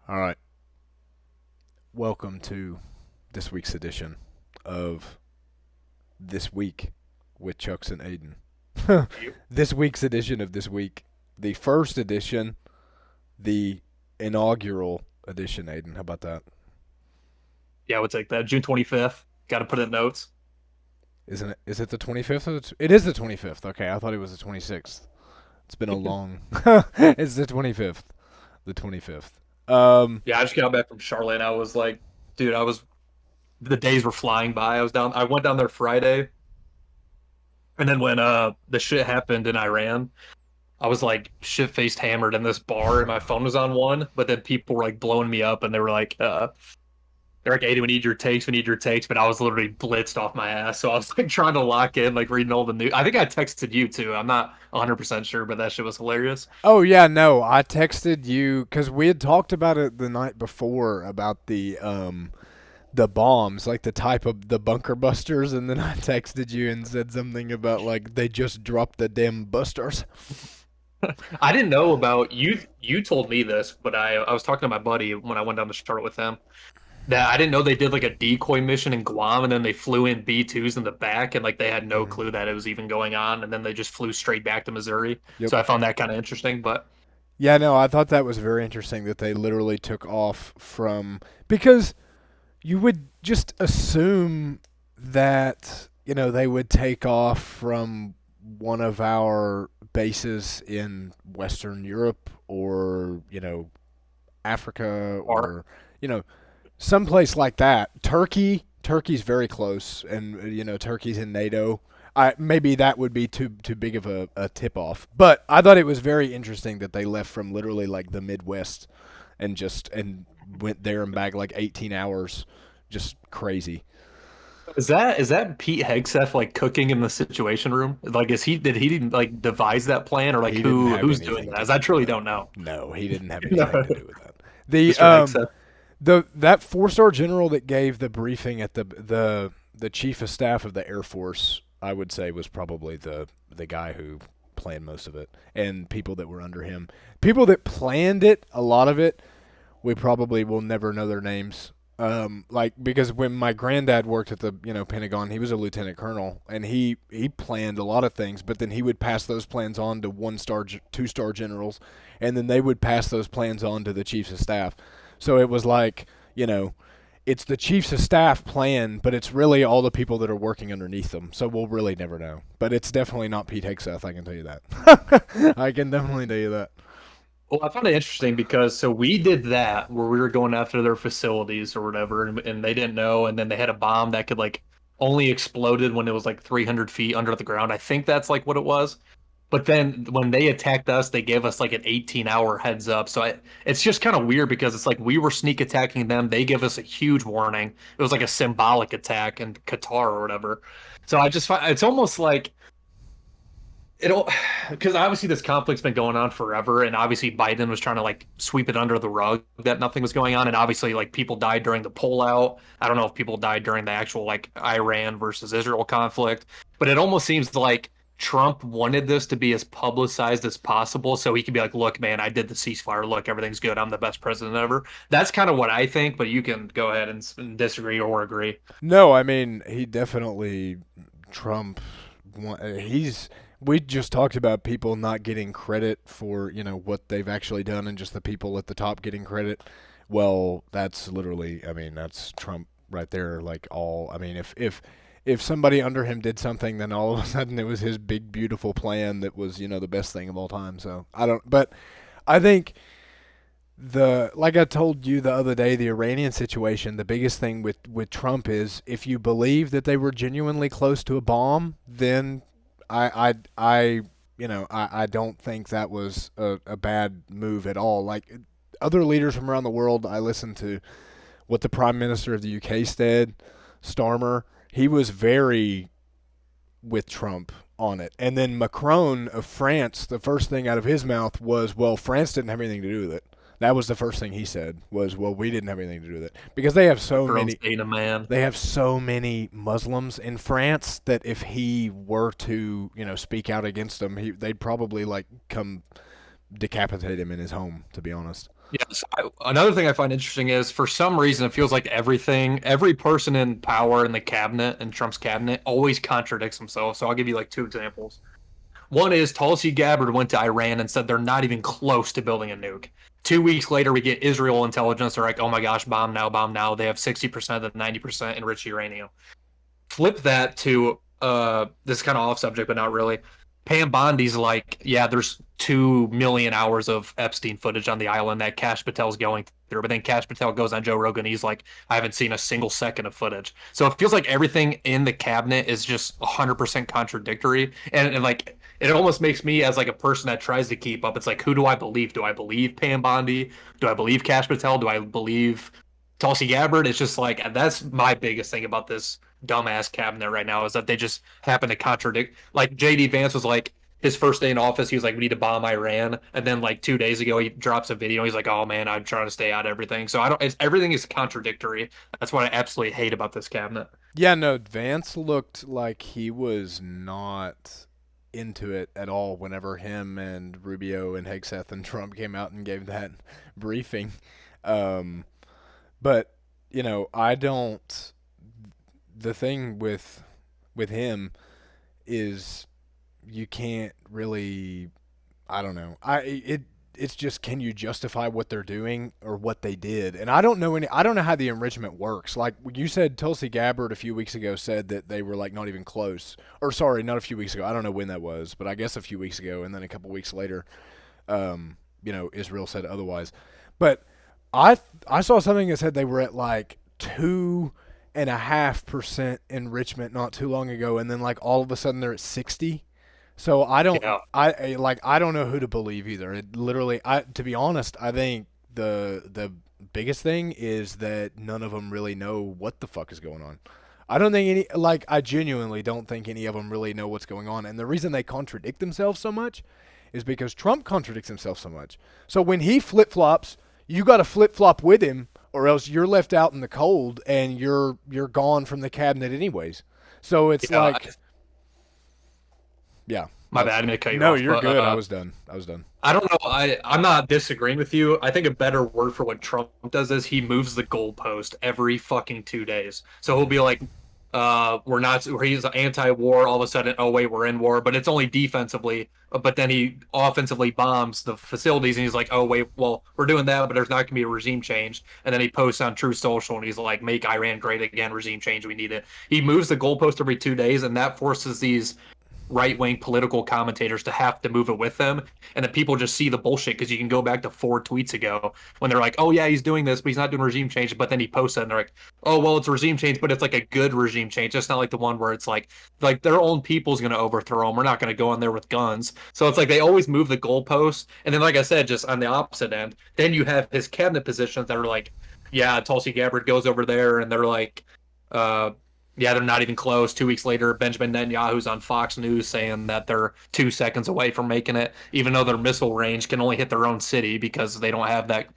All right. Welcome to this week's edition of This Week with Chucks and Ayden. Yep. This week's edition of This Week, the first edition, the inaugural edition, Ayden. How about that? Yeah, I would take that. June 25th. Got to put in notes. Isn't it? Is it the 25th? It is the 25th. Okay, I thought it was the 26th. It's been a long. It's the 25th. The 25th. Yeah, I just got back from Charlotte. And I was like, dude, the days were flying by. I went down there Friday. And then when the shit happened in Iran, I was like shit faced hammered in this bar and my phone was on one. But then people were like blowing me up and they're like, Aiden, we need your takes. But I was literally blitzed off my ass. So I was like trying to lock in, like reading all the news. I think I texted you too. I'm not 100% sure, but that shit was hilarious. Oh yeah, no, I texted you because we had talked about it the night before about the bombs, like the type of the bunker busters, and then I texted you and said something about like they just dropped the damn busters. I didn't know about you. You told me this, but I was talking to my buddy when I went down to Charlotte with him that I didn't know they did like a decoy mission in Guam and then they flew in B-2s in the back and like they had no Mhm. clue that it was even going on and then they just flew straight back to Missouri. Yep. So I found that kind of interesting. But Yeah, no, I thought that was very interesting that they literally took off from because you would just assume that they would take off from one of our bases in Western Europe or Africa or or you know someplace like that. Turkey's very close, and Turkey's in NATO. Maybe that would be too big of a tip off, but I thought it was very interesting that they left from literally like the Midwest and went there and back like 18 hours, just crazy. is that Pete Hegseth like cooking in the Situation Room? Like, did he like devise that plan or like He didn't have who's doing anything that? to As I do with truly that. don't know. No, he didn't have No, anything to do with that. The Mr. Hegseth. that 4-star general that gave the briefing at the chief of staff of the Air Force, I would say, was probably the guy who planned most of it, and people that were under him. People that planned it, a lot of it, we probably will never know their names. Like because when my granddad worked at the Pentagon, he was a lieutenant colonel, and he planned a lot of things. But then he would pass those plans on to 1-star, 2-star generals, and then they would pass those plans on to the chiefs of staff. So it was like it's the chiefs of staff plan, but it's really all the people that are working underneath them. So we'll really never know. But it's definitely not Pete Hegseth. I can tell you that. I can definitely tell you that. Well, I found it interesting because so we did that where we were going after their facilities or whatever, and they didn't know, and then they had a bomb that could like only exploded when it was like 300 feet under the ground. I think that's like what it was. But then when they attacked us, they gave us like an 18-hour heads up. So it's just kind of weird because it's like we were sneak attacking them. They give us a huge warning. It was like a symbolic attack in Qatar or whatever. So I just find it's almost like it'll because obviously this conflict's been going on forever, and obviously Biden was trying to like sweep it under the rug that nothing was going on, and obviously like people died during the pullout. I don't know if people died during the actual like Iran versus Israel conflict, but it almost seems like Trump wanted this to be as publicized as possible so he could be like, look, man, I did the ceasefire. Look, everything's good. I'm the best president ever. That's kind of what I think, but you can go ahead and disagree or agree. No, I mean he definitely Trump. He's we just talked about people not getting credit for what they've actually done, and just the people at the top getting credit. Well, that's literally, I mean, that's Trump right there. Like all, I mean, if somebody under him did something, then all of a sudden it was his big beautiful plan that was the best thing of all time. So I don't, but I think the like I told you the other day, the Iranian situation, the biggest thing with Trump is if you believe that they were genuinely close to a bomb, then I don't think that was a bad move at all. Like other leaders from around the world, I listened to what the Prime Minister of the UK said, Starmer. He was very with Trump on it. And then Macron of France, the first thing out of his mouth was, well, France didn't have anything to do with it. That was the first thing he said was, well, we didn't have anything to do with it because Macron's being a man. they have so many Muslims in France that if he were to, speak out against them, they'd probably like come decapitate him in his home, to be honest. Yes. Another thing I find interesting is for some reason it feels like every person in power in the cabinet, in Trump's cabinet, always contradicts himself. So I'll give you like two examples. One is Tulsi Gabbard went to Iran and said they're not even close to building a nuke. 2 weeks later, we get Israel intelligence. They're like, oh my gosh, bomb now, bomb now. They have 60% of the 90% enriched uranium. Flip that to this is kind of off subject, but not really. Pam Bondi's like, yeah, there's 2 million hours of Epstein footage on the island that Kash Patel's going through. But then Kash Patel goes on Joe Rogan. He's like, I haven't seen a single second of footage. So it feels like everything in the cabinet is just 100% contradictory. And like, it almost makes me, as like a person that tries to keep up, it's like, who do I believe? Do I believe Pam Bondi? Do I believe Kash Patel? Do I believe Tulsi Gabbard? It's just like, that's my biggest thing about this dumbass cabinet right now is that they just happen to contradict. Like JD Vance was like his first day in office, he was like, "We need to bomb Iran," and then like 2 days ago, he drops a video. He's like, "Oh man, I'm trying to stay out of everything." So I don't. Everything is contradictory. That's what I absolutely hate about this cabinet. Yeah, no, Vance looked like he was not into it at all whenever him and Rubio and Hegseth and Trump came out and gave that briefing. Um, but I don't. The thing with him is you can't really. I don't know. It's just, can you justify what they're doing or what they did? And I don't know how the enrichment works. Like you said, Tulsi Gabbard a few weeks ago said that they were like not even close. Or sorry, not a few weeks ago. I don't know when that was, but I guess a few weeks ago. And then a couple weeks later, Israel said otherwise. But I saw something that said they were at like 2.5% enrichment not too long ago, and then like all of a sudden they're at 60. So Yeah, I don't know who to believe either. It literally, to be honest, I think the biggest thing is that none of them really know what the fuck is going on. I don't think I genuinely don't think any of them really know what's going on. And the reason they contradict themselves so much is because Trump contradicts himself so much. So when he flip flops, you got to flip flop with him, or else you're left out in the cold and you're gone from the cabinet anyways. So it's yeah. like, yeah, My bad, I didn't cut you no, off, you're but good. I was done. I was done. I don't know. I'm not disagreeing with you. I think a better word for what Trump does is he moves the goalpost every fucking 2 days. So he'll be like, we're not, or he's anti-war. All of a sudden, oh wait, we're in war, but it's only defensively. But then he offensively bombs the facilities, and he's like, oh wait, well we're doing that, but there's not gonna be a regime change. And then he posts on True Social, and he's like, make Iran great again, regime change, we need it. He moves the goalpost every 2 days, and that forces these right-wing political commentators to have to move it with them, and then people just see the bullshit because you can go back to 4 tweets ago when they're like, oh yeah, he's doing this but he's not doing regime change, but then he posts it and they're like, oh well, it's a regime change, but it's like a good regime change. It's not like the one where it's like their own people's going to overthrow them, we're not going to go in there with guns. So it's like they always move the goalposts. And then like I said, just on the opposite end, then you have his cabinet positions that are like, yeah, Tulsi Gabbard goes over there and they're like, uh yeah, they're not even close. 2 weeks later, Benjamin Netanyahu's on Fox News saying that they're 2 seconds away from making it, even though their missile range can only hit their own city because they don't have that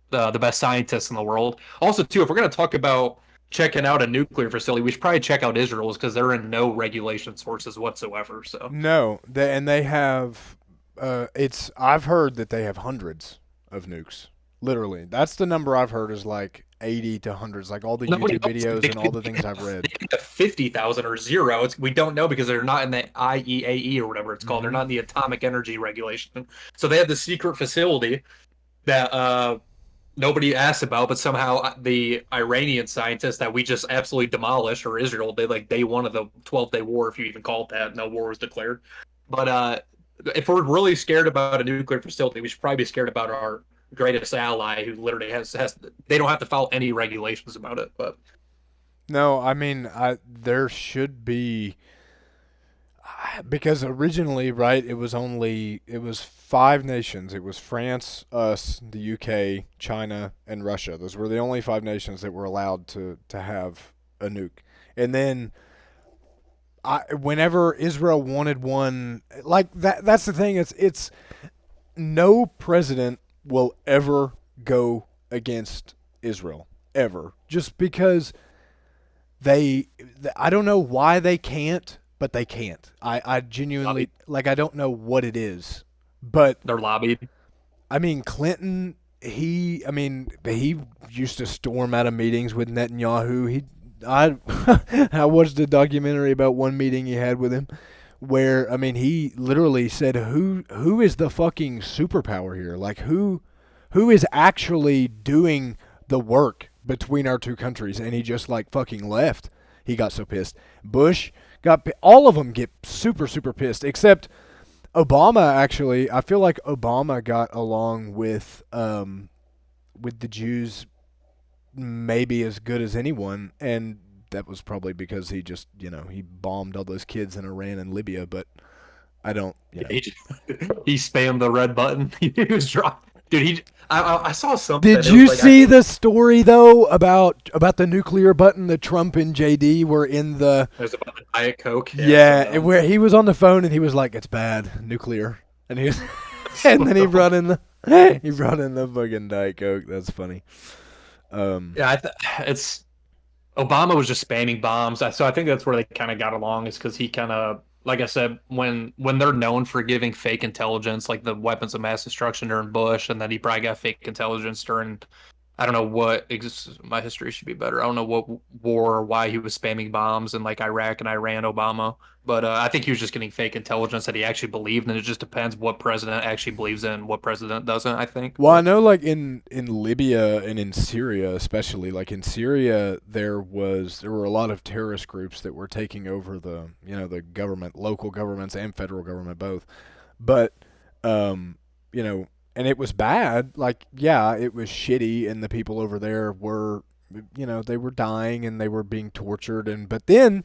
the best scientists in the world. Also, too, if we're going to talk about checking out a nuclear facility, we should probably check out Israel's because they're in no regulation sources whatsoever. So No, they have. It's I've heard that they have hundreds of nukes. Literally, that's the number I've heard is like 80 to hundreds. Like all the nobody YouTube knows. videos and all the things I've read. They could have 50,000 or zero. We don't know because they're not in the IEAE or whatever it's called. They're Hmm. not in the Atomic Energy Regulation. So they have this secret facility that nobody asks about, but somehow the Iranian scientists that we just absolutely demolished, or Israel, they like day one of the 12-day war, if you even call it that. No war was declared. But if we're really scared about a nuclear facility, we should probably be scared about our greatest ally, who literally has they don't have to follow any regulations about it. But No, I mean, there should be, because originally, right, it was five nations. It was France, us, the UK, China, and Russia. Those were the only five nations that were allowed to have a nuke. And then whenever Israel wanted one, like that's the thing. It's no president will ever go against Israel ever, just because they I don't know why they can't, but they can't. I genuinely, like, I don't know what it is, but they're lobbied. I mean Clinton I mean, he used to storm out of meetings with Netanyahu. I, I watched a documentary about one meeting he had with him, where I mean, he literally said, "Who is the fucking superpower here? Like, who is actually doing the work between our two countries?" And he just like fucking left. He got so pissed. Bush all of them get super pissed, except Obama. Actually, I feel like Obama got along with the Jews maybe as good as anyone, and that was probably because he just he bombed all those kids in Iran and Libya. But I don't He, he spammed the red button. He was dropped. Dude, I saw something. Did It was you like, I see think the story though about the nuclear button? The Trump and JD were in the it was about the Diet Coke. Yeah, I saw yeah, that. where he was on the phone and he was like, "It's bad, nuclear," and he was, and then he brought in the he brought in the fucking Diet Coke. That's funny. Um, Yeah, it's Obama was just spamming bombs. So I think that's where they kind of got along is because he kind of, like I said, when they're known for giving fake intelligence, like the weapons of mass destruction during Bush, and then he probably got fake intelligence during I don't know what my history should be better. I don't know what war or why he was spamming bombs in like Iraq and Iran, Obama. But I think he was just getting fake intelligence that he actually believed, and it just depends what president actually believes in, what president doesn't. I think, well, I but know like in Libya and in Syria, especially like in Syria, there were a lot of terrorist groups that were taking over the government, local governments and federal government both. But um, you know, and it was bad. Like, yeah, it was shitty, and the people over there were, they were dying and they were being tortured. And but then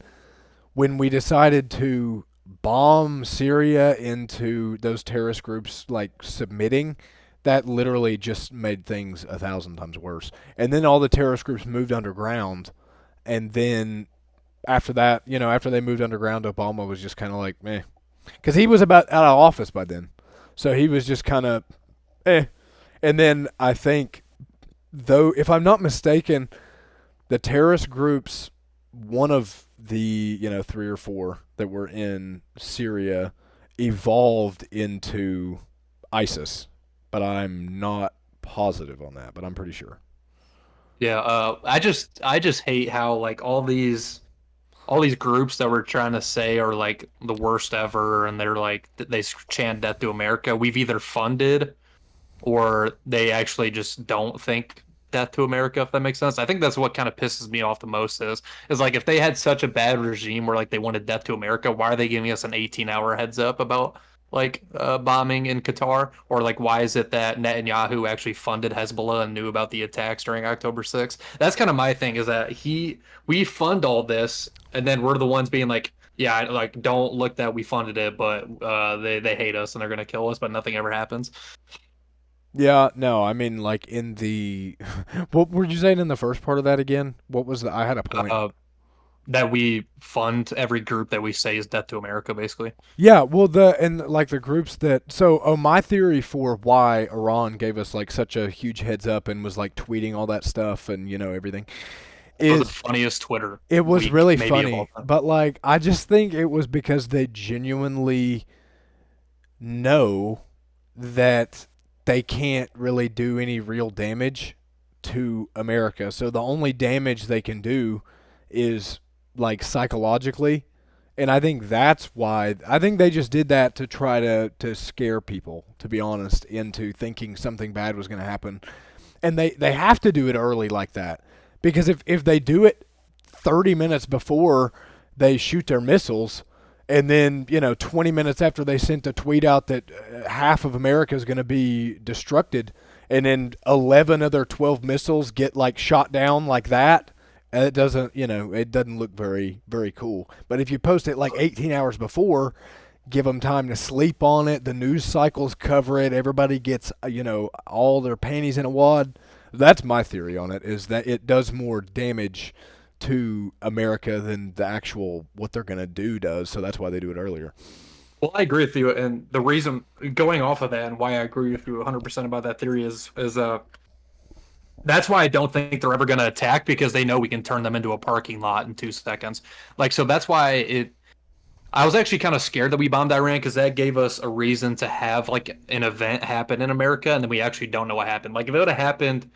when we decided to bomb Syria into those terrorist groups like submitting, that literally just made things 1,000 times worse. And then all the terrorist groups moved underground, and then after that, after they moved underground, Obama was just kind of like, meh, because he was about out of office by then, so he was just kind of, eh. And then I think, though, if I'm not mistaken, the terrorist groups, one of the three or four that were in Syria, evolved into ISIS, but I'm not positive on that, but I'm pretty sure. yeah, I just hate how like all these groups that we're trying to say are like the worst ever, and they're like they chant death to America. We've either funded or they actually just don't think death to America, if that makes sense. I think that's what kind of pisses me off the most is like if they had such a bad regime where like they wanted death to America, why are they giving us an 18-hour heads up about like bombing in Qatar? Or like why is it that Netanyahu actually funded Hezbollah and knew about the attacks during October 6th? That's kind of my thing is that we fund all this and then we're the ones being like yeah, like don't look that we funded it, but they hate us and they're gonna kill us, but nothing ever happens. Yeah, no, I mean like in the what were you saying in the first part of that again? What was I had a point. Uh, that we fund every group that we say is death to America, basically. Yeah, well, the groups that my theory for why Iran gave us like such a huge heads up and was like tweeting all that stuff and everything It was the is funniest Twitter it was week, really maybe of all funny, time. but like I just think it was because they genuinely know that they can't really do any real damage to America. So the only damage they can do is like psychologically. And I think that's why I think they just did that to try to scare people, to be honest, into thinking something bad was going to happen. And they have to do it early like that. Because if they do it 30 minutes before they shoot their missiles, and then 20 minutes after they sent a tweet out that half of America is going to be destructed, and then 11 of their 12 missiles get like shot down like that, it doesn't it doesn't look very cool. But if you post it like 18 hours before, give them time to sleep on it, the news cycles cover it, everybody gets all their panties in a wad. That's my theory on it, is that it does more damage to America than the actual what they're gonna do does. So that's why they do it earlier. Well, I agree with you, and the reason going off of that and why I agree with you 100% about that theory is that's why I don't think they're ever going to attack because they know we can turn them into a parking lot in 2 seconds. Like so that's why it I was actually kind of scared that we bombed Iran because that gave us a reason to have like an event happen in America, and then we actually don't know what happened. Like if it would have happened,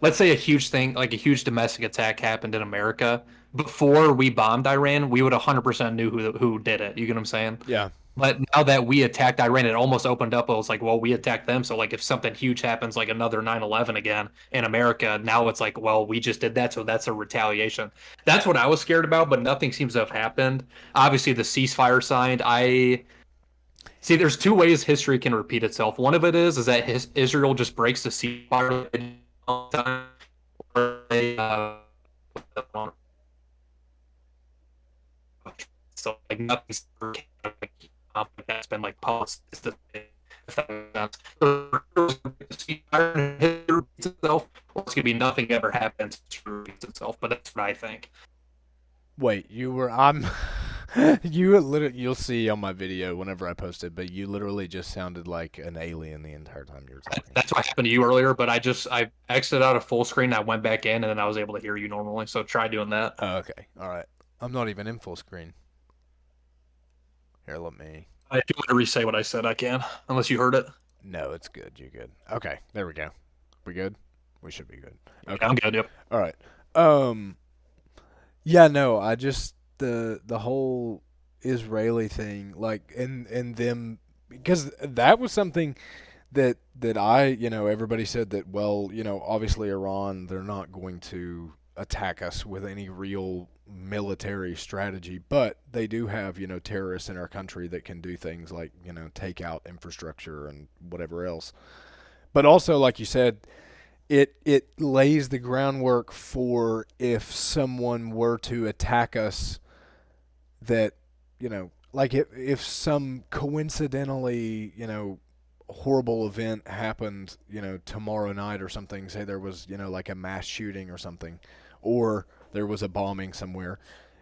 let's say a huge thing, like a huge domestic attack happened in America before we bombed Iran, we would 100% knew who did it. You get what I'm saying? Yeah. But now that we attacked Iran, it almost opened up. It was like, well, we attacked them. So, like, if something huge happens, like another 9/11 again in America, now it's like, well, we just did that. So that's a retaliation. That's what I was scared about, but nothing seems to have happened. Obviously, the ceasefire signed. I see there's two ways history can repeat itself. One of it is that Israel just breaks the ceasefire all the time, or so like nothing's that's been like policy. If that makes sense. Itself, or it's gonna be nothing ever happens to repeat itself. But that's what I think. Wait, you were I'm you literally you'll see on my video whenever I post it, but you literally just sounded like an alien the entire time you were talking. That's what happened to you earlier. But I exited out of full screen. I went back in, and then I was able to hear you normally. So try doing that. Oh, okay. All right. I'm not even in full screen. Here, let me. If you want to re-say what I said, I can, unless you heard it. No, it's good. You're good. Okay, there we go. We good? We should be good. Yeah, Okay. I'm good. Yep. All right. Um yeah, no, I just the whole Israeli thing like and them because that was something that I, everybody said that, well, obviously Iran, they're not going to attack us with any real military strategy, but they do have, terrorists in our country that can do things like, take out infrastructure and whatever else. But also, like you said, it lays the groundwork for if someone were to attack us that, like if some coincidentally, horrible event happened, tomorrow night or something, say there was, like a mass shooting or something, or there was a bombing somewhere,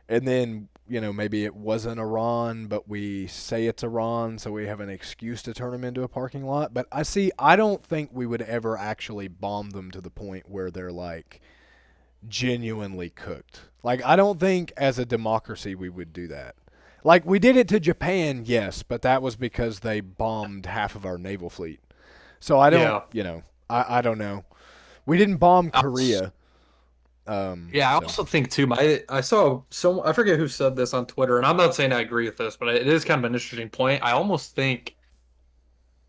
and then, maybe it wasn't Iran, but we say it's Iran, so we have an excuse to turn them into a parking lot. But I don't think we would ever actually bomb them to the point where they're like genuinely cooked. Like, I don't think as a democracy we would do that. Like, we did it to Japan, yes, but that was because they bombed half of our naval fleet. So I don't, Yeah. I don't know. We didn't bomb I was- Korea. Yeah, I So also think too. I saw some. I forget who said this on Twitter, and I'm not saying I agree with this, but it is kind of an interesting point. I almost think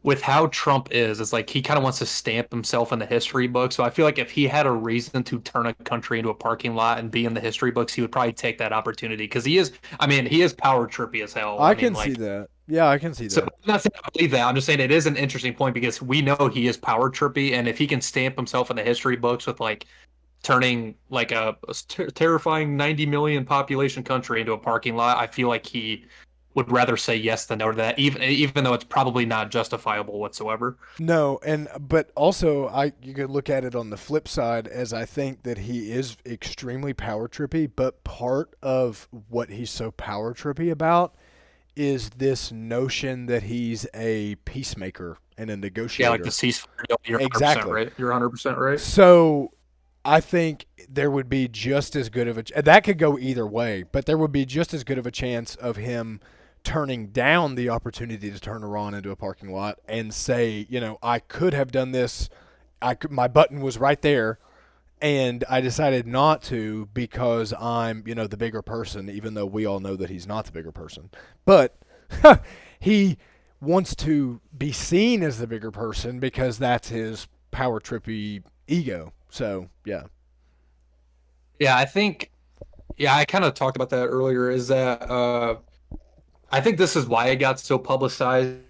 with how Trump is, it's like he kind of wants to stamp himself in the history book. So I feel like if he had a reason to turn a country into a parking lot and be in the history books, he would probably take that opportunity because he is. I mean, he is power trippy as hell. I I mean, can see like, that. Yeah, I can see so that. I'm not saying I believe that. I'm just saying it is an interesting point because we know he is power trippy, and if he can stamp himself in the history books with like turning like a terrifying 90 million population country into a parking lot, I feel like he would rather say yes than no to that, even though it's probably not justifiable whatsoever. No, and but also you could look at it on the flip side as I think that he is extremely power trippy, but part of what he's so power trippy about is this notion that he's a peacemaker and a Yeah, like the negotiator. ceasefire deal. You're 100% Exactly. right. You're 100% right. So I think there would be just as good of that could go either way, but there would be just as good of a chance of him turning down the opportunity to turn Iran into a parking lot and say, I could have done this. My button was right there, and I decided not to because I'm, the bigger person, even though we all know that he's not the bigger person. But he wants to be seen as the bigger person because that's his power trippy ego. So, yeah. Yeah, I think. Yeah, I kind of talked about that earlier. Is that I think this is why it got so publicized.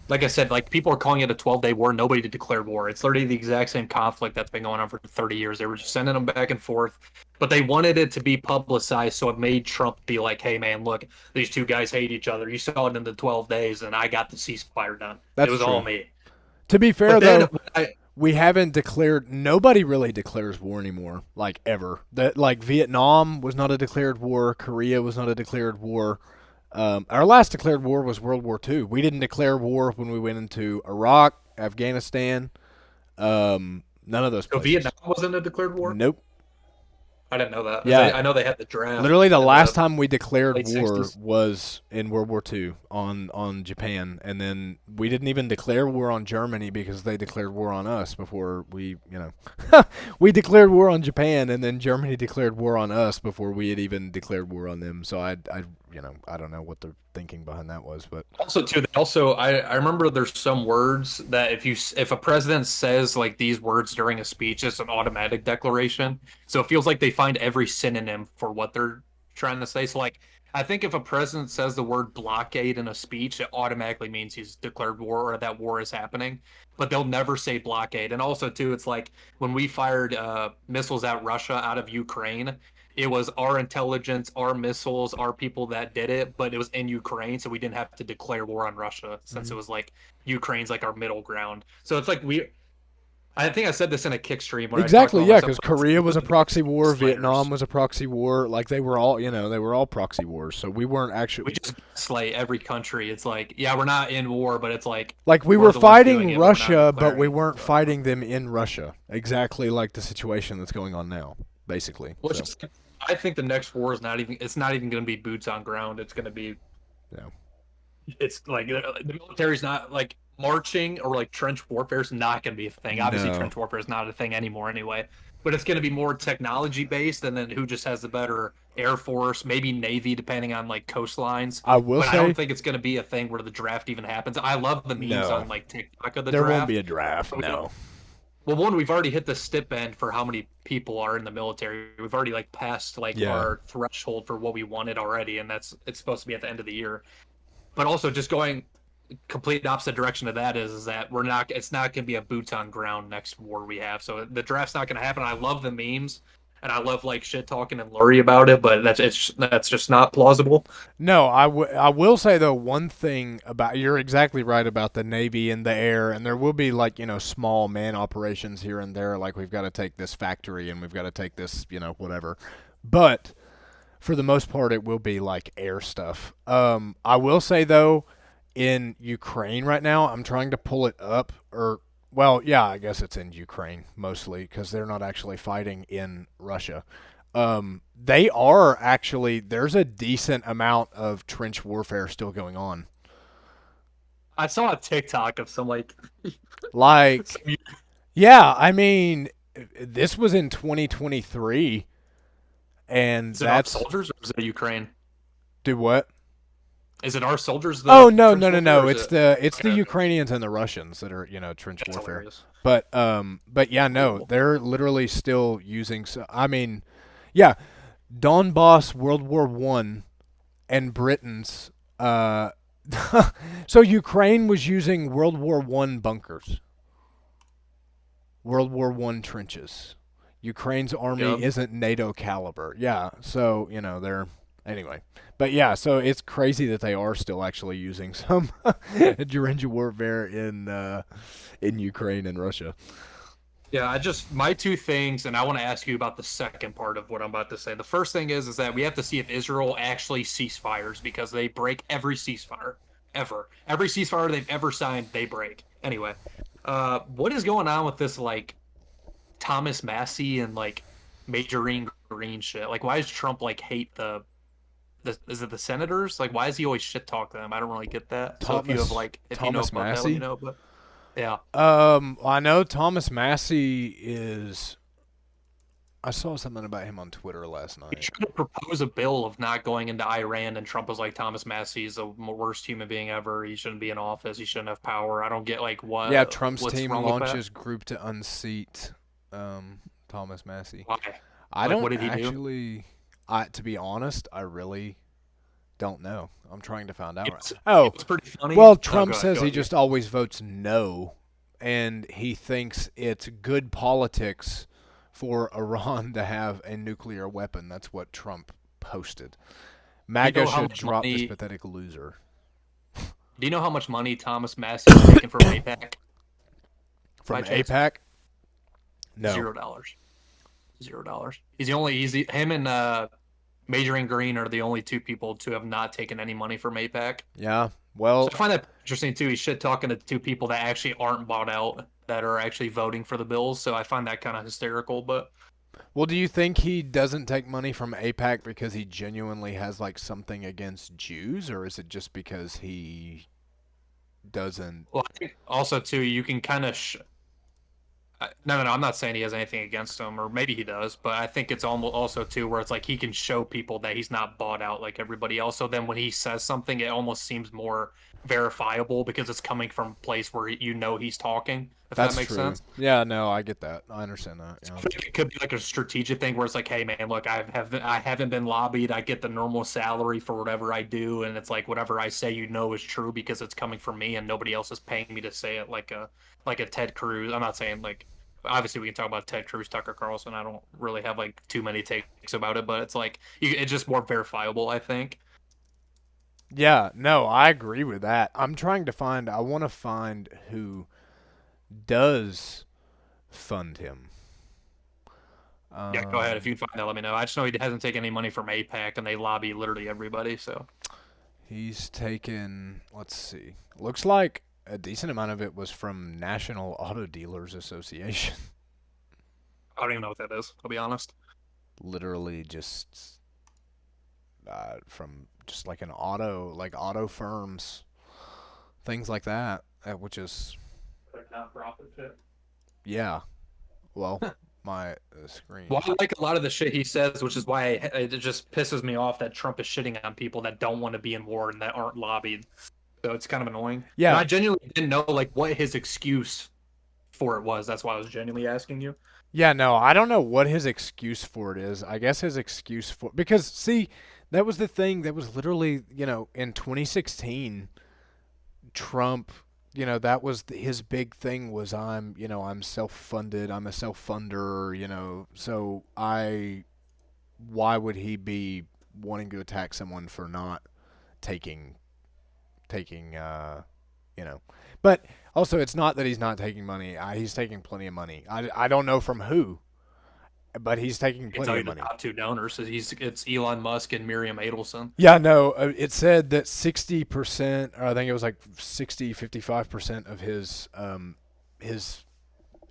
Like I said, like people are calling it a 12-day war. Nobody declared war. It's literally the exact same conflict that's been going on for 30 years. They were just sending them back and forth, but they wanted it to be publicized, so it made Trump be like, "Hey, man, look, these two guys hate each other. You saw it in the 12 days, and I got the ceasefire done. It That's was all true. me." To be fair, But then though, we haven't declared. Nobody really declares war anymore, like ever. That like Vietnam was not a declared war. Korea was not a declared war. Our last declared war was World War II. We didn't declare war when we went into Iraq, Afghanistan. None of those so places. Vietnam wasn't a declared war. Nope. I didn't know that. 'Cause Yeah, I know they had the draft literally the in last the time we declared late war 60s. was in World War II on Japan, and then we didn't even declare war on Germany because they declared war on us before we declared war on Japan, and then Germany declared war on us before we had even declared war on them. So I don't know what the thinking behind that was, but Also, too, I remember there's some words that if a president says like these words during a speech, it's an automatic declaration. So it feels like they find every synonym for what they're trying to say. So like I think if a president says the word blockade in a speech, it automatically means he's declared war or that war is happening. But they'll never say blockade. And also, too, it's like when we fired missiles at Russia out of Ukraine, it was our intelligence, our missiles, our people that did it, but it was in Ukraine, so we didn't have to declare war on Russia since it Mhm. was like Ukraine's like our middle ground. So it's like I think I said this in a kick stream where I talked Exactly, about yeah, myself. because Korea was a proxy war, Vietnam Gaslighters. was a proxy war. Like they were all proxy wars. So we weren't We actually just gaslight every country. It's like, yeah, we're not in war, but it's like like we were we're the ones doing fighting it, but we're not Russia, but declaring we it. weren't So, fighting them in Russia. Exactly like the situation that's going on now, basically. well, it's So just, I think the next war is not even going to be boots on ground. It's going to be yeah, it's like the military's not like marching or like trench warfare is not going to be a thing. Obviously, no, trench warfare is not a thing anymore anyway. But it's going to be more technology based, and then who just has the better air force, maybe navy, depending on like coastlines. I will But I don't say think it's going to be a thing where the draft even happens. I love the memes no. on like TikTok of the There won't be draft. a draft. But we don't. No, Well, one, we've already hit the stip end for how many people are in the military. We've already like passed like yeah, our threshold for what we wanted already, and it's supposed to be at the end of the year. But also just going complete opposite direction of that is that we're not it's not going to be a boots on ground next war we have. So the draft's not going to happen. I love the memes and I love like shit talking and Lurie about it, but that's just not plausible. no. I will say though one thing about you're exactly right about the Navy and the air, and there will be like small man operations here and there. Like we've got to take this factory and we've got to take this whatever, but for the most part, it will be like air stuff. I will say though, in Ukraine right now, I'm trying to pull it up, or well, yeah, I guess it's in Ukraine mostly because they're not actually fighting in Russia. They are actually. There's a decent amount of trench warfare still going on. I saw a TikTok of some like Like, some, yeah, I mean, this was in 2023, and is it our that's soldiers or is it Ukraine? do what? Is it our soldiers Oh the no trench no no warfare or no! is It's it the okay, okay. Ukrainians and the Russians that are trench That's warfare. hilarious. But yeah, no, Cool. they're literally still using. I mean, yeah, Donbass World War I and Britain's. So Ukraine was using World War I bunkers, World War I trenches. Ukraine's army Yep. isn't NATO caliber. Yeah, so they're anyway. But yeah, so it's crazy that they are still actually using some trench warfare in Ukraine and Russia. Yeah, I just my two things, and I want to ask you about the second part of what I'm about to say. The first thing is that we have to see if Israel actually ceasefires because they break every ceasefire ever. Every ceasefire they've ever signed, they break. Anyway, what is going on with this like Thomas Massey and like Majorine Green shit? Like, why does Trump like hate the is it the senators? Like, why does he always shit talk them? I don't really get that. So if you have Thomas like if you know Thomas about that, let me Massey. know. But yeah. I know Thomas Massey is. I saw something about him on Twitter last He night. tried to propose a bill of not going into Iran, and Trump was like, "Thomas Massey's the worst human being ever. He shouldn't be in office. He shouldn't have power." I don't get like Yeah, Trump's what's team wrong with that. launches group to unseat Thomas Massey. Why? I Like, don't what did he do? actually. To be honest, I really don't know. I'm trying to find out. It Oh, was pretty funny. well, Oh, Trump says go he ahead. just always votes no, and he thinks it's good politics for Iran to have a nuclear weapon. That's what Trump posted. Do you MAGA know how should much drop this money? pathetic loser. Do you know how much money Thomas Massey's making from APAC? By From chance? APAC? No. $0. $0. He's the only. Him and Majoring Green are the only two people to have not taken any money from APAC. Yeah. So Well, I find that interesting too. He's shit talking to two people that actually aren't bought out, that are actually voting for the bills. So I find that kind of hysterical. But Well, do you think he doesn't take money from APAC because he genuinely has like something against Jews, or is it just because he doesn't? Well, I think also too, you can kind of no. I'm not saying he has anything against him, or maybe he does, but I think it's almost also too where it's like he can show people that he's not bought out like everybody else. So then when he says something, it almost seems more verifiable because it's coming from a place where he's talking. If that That's makes true. sense. Yeah, no, I get that. I understand that. So Yeah. I think it could be like a strategic thing where it's like, hey man, look, I haven't been lobbied. I get the normal salary for whatever I do, and it's like whatever I say, is true because it's coming from me, and nobody else is paying me to say it. Like a Ted Cruz. I'm not saying like obviously we can talk about Ted Cruz, Tucker Carlson. I don't really have like too many takes about it, but it's like it's just more verifiable. I think. Yeah, no, I agree with that. I'm trying to find. I want to find who does fund him. Yeah, go ahead. If Um, you can find that, let me know. I just know he hasn't taken any money from APAC, and they lobby literally everybody. So he's taken. Let's see. Looks like a decent amount of it was from National Auto Dealers Association. I don't even know what that is. I'll be honest. Literally just from just like like auto firms, things like that. Which is Like nonprofit shit. yeah. Well, my screen. Well, I like a lot of the shit he says, which is why it just pisses me off that Trump is shitting on people that don't want to be in war and that aren't lobbied. So it's kind of annoying. And Yeah, I genuinely didn't know like what his excuse for it was. That's why I was genuinely asking you. yeah, no, I don't know what his excuse for it is. I guess his excuse for because see, that was the thing that was literally, in 2016, Trump, that was his big thing was I'm self-funded, I'm a self-funder, so why would he be wanting to attack someone for not taking taking you know. But also it's not that he's not taking money. He's taking plenty of money. I don't know from who, but he's taking I can plenty tell of you the money. top two donors. It's Elon Musk and Miriam Adelson. Yeah, no, it said that 60%, or I think it was like 55% of his